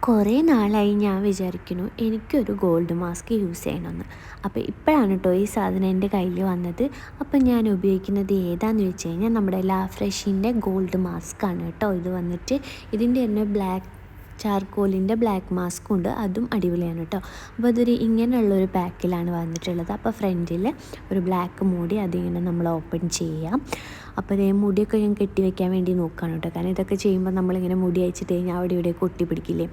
കുറേ നാളായി ഞാൻ വിചാരിക്കുന്നു എനിക്കൊരു ഗോൾഡ് മാസ്ക് യൂസ് ചെയ്യണമെന്ന്. അപ്പോൾ ഇപ്പോഴാണ് കേട്ടോ ഈ സാധനം എൻ്റെ കയ്യിൽ വന്നത്. അപ്പം ഞാൻ ഉപയോഗിക്കുന്നത് ഏതാണെന്ന് വെച്ച് കഴിഞ്ഞാൽ നമ്മുടെ ലാ ഫ്രഷിൻ്റെ ഗോൾഡ് മാസ്ക് ആണ് കേട്ടോ. ഇത് വന്നിട്ട് ഇതിൻ്റെ തന്നെ ബ്ലാക്ക് ചാർക്കോളിൻ്റെ ബ്ലാക്ക് മാസ്കും ഉണ്ട്, അതും അടിപൊളിയാണ് കേട്ടോ. അപ്പോൾ അതൊരു ഇങ്ങനെയുള്ളൊരു പാക്കിലാണ് വന്നിട്ടുള്ളത്. അപ്പോൾ ഫ്രണ്ടിൽ ഒരു ബ്ലാക്ക് മൂടി അതിങ്ങനെ നമ്മൾ ഓപ്പൺ ചെയ്യാം. അപ്പോൾ അതേ മുടിയൊക്കെ ഞാൻ കെട്ടി വെക്കാൻ വേണ്ടി നോക്കുകയാണ് കേട്ടോ. കാരണം ഇതൊക്കെ ചെയ്യുമ്പോൾ നമ്മളിങ്ങനെ മുടി അയച്ചിട്ട് കഴിഞ്ഞാൽ അവിടെ ഇവിടെ കൊട്ടി പിടിക്കില്ലേ.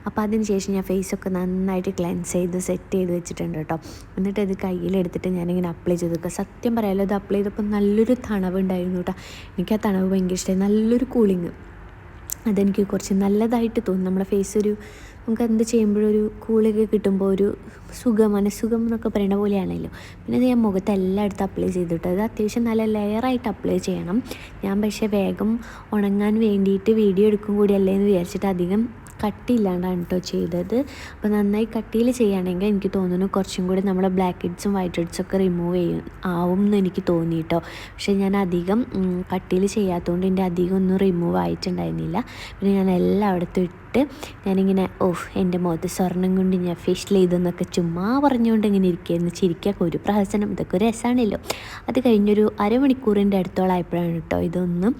അപ്പോൾ അതിന് ശേഷം ഞാൻ ഫേസൊക്കെ നന്നായിട്ട് ക്ലെൻസ് ചെയ്ത് സെറ്റ് ചെയ്ത് വെച്ചിട്ടുണ്ട് കേട്ടോ. എന്നിട്ട് ഇത് കയ്യിലെടുത്തിട്ട് ഞാനിങ്ങനെ അപ്ലൈ ചെയ്ത് വെക്കുക. സത്യം പറയാമല്ലോ, ഇത് അപ്ലൈ ചെയ്തപ്പോൾ നല്ലൊരു തണവുണ്ടായിരുന്നു കേട്ടോ. എനിക്ക് ആ തണവ് ഭയങ്കര ഇഷ്ടമായി. നല്ലൊരു കൂളിങ്, അതെനിക്ക് കുറച്ച് നല്ലതായിട്ട് തോന്നും. നമ്മുടെ ഫേസ് നമുക്ക് എന്ത് ചെയ്യുമ്പോഴൊരു കൂളൊക്കെ കിട്ടുമ്പോൾ ഒരു മനസ്സുഖം എന്നൊക്കെ പറയുന്ന പോലെയാണല്ലോ. പിന്നെ അത് ഞാൻ മുഖത്ത് എല്ലായിടത്തും അപ്ലൈ ചെയ്തിട്ട് അത് അത്യാവശ്യം നല്ല ലെയറായിട്ട് അപ്ലൈ ചെയ്യണം. ഞാൻ പക്ഷേ വേഗം ഉണങ്ങാൻ വേണ്ടിയിട്ട് വീഡിയോ എടുക്കും കൂടിയല്ലേ എന്ന് വിചാരിച്ചിട്ട് അധികം കട്ടിയില്ലാണ്ടാണ് കേട്ടോ ചെയ്തത്. അപ്പോൾ നന്നായി കട്ടിയിൽ ചെയ്യുകയാണെങ്കിൽ എനിക്ക് തോന്നുന്നു കുറച്ചും കൂടി നമ്മുടെ ബ്ലാക്ക് ഹെഡ്സും വൈറ്റ് ഹെഡ്സും ഒക്കെ റിമൂവ് ആവും എന്ന് എനിക്ക് തോന്നി കേട്ടോ. പക്ഷേ ഞാൻ അധികം കട്ടിയിൽ ചെയ്യാത്തതുകൊണ്ട് എൻ്റെ അധികം ഒന്നും റിമൂവ് ആയിട്ടുണ്ടായിരുന്നില്ല. പിന്നെ ഞാൻ എല്ലായിടത്തും ഇട്ട് ഞാനിങ്ങനെ എൻ്റെ മുഖത്ത് സ്വർണ്ണം കൊണ്ട് ഞാൻ ഫേഷ്യൽ ചെയ്തെന്നൊക്കെ ചുമ്മാ പറഞ്ഞുകൊണ്ട് ഇങ്ങനെ ഇരിക്കുകയായിരുന്നു. ചിരിക്കൊക്കെ ഒരു പ്രഹസനം, ഇതൊക്കെ ഒരു രസമാണല്ലോ. അത് കഴിഞ്ഞൊരു അരമണിക്കൂറിൻ്റെ അടുത്തോളമായപ്പോഴാണ് കേട്ടോ ഇതൊന്നും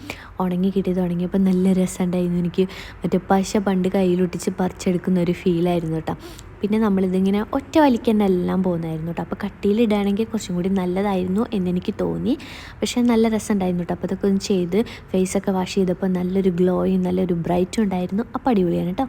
ഉണങ്ങി കിട്ടി തുടങ്ങിയപ്പോൾ നല്ല രസമുണ്ടായിരുന്നു. എനിക്ക് മറ്റേ പശ പണ്ട് കയ്യിലൊട്ടിച്ച് പറിച്ചെടുക്കുന്ന ഒരു ഫീലായിരുന്നു കേട്ടോ. പിന്നെ നമ്മളിതിങ്ങനെ ഒറ്റ വലിക്ക് എല്ലാം പോകുന്നതായിരുന്നു കേട്ടോ. അപ്പോൾ കട്ടിയിലിടുകയാണെങ്കിൽ കുറച്ചും കൂടി നല്ലതായിരുന്നു എന്നെനിക്ക് തോന്നി. പക്ഷേ നല്ല രസം ഉണ്ടായിരുന്നു കേട്ടോ. അപ്പോൾ അതൊക്കെ ഒന്ന് ചെയ്ത് ഫേസൊക്കെ വാഷ് ചെയ്തപ്പോൾ നല്ലൊരു ഗ്ലോയും നല്ലൊരു ബ്രൈറ്റും ഉണ്ടായിരുന്നു. അപ്പോൾ അടിപൊളിയാണ് കേട്ടോ.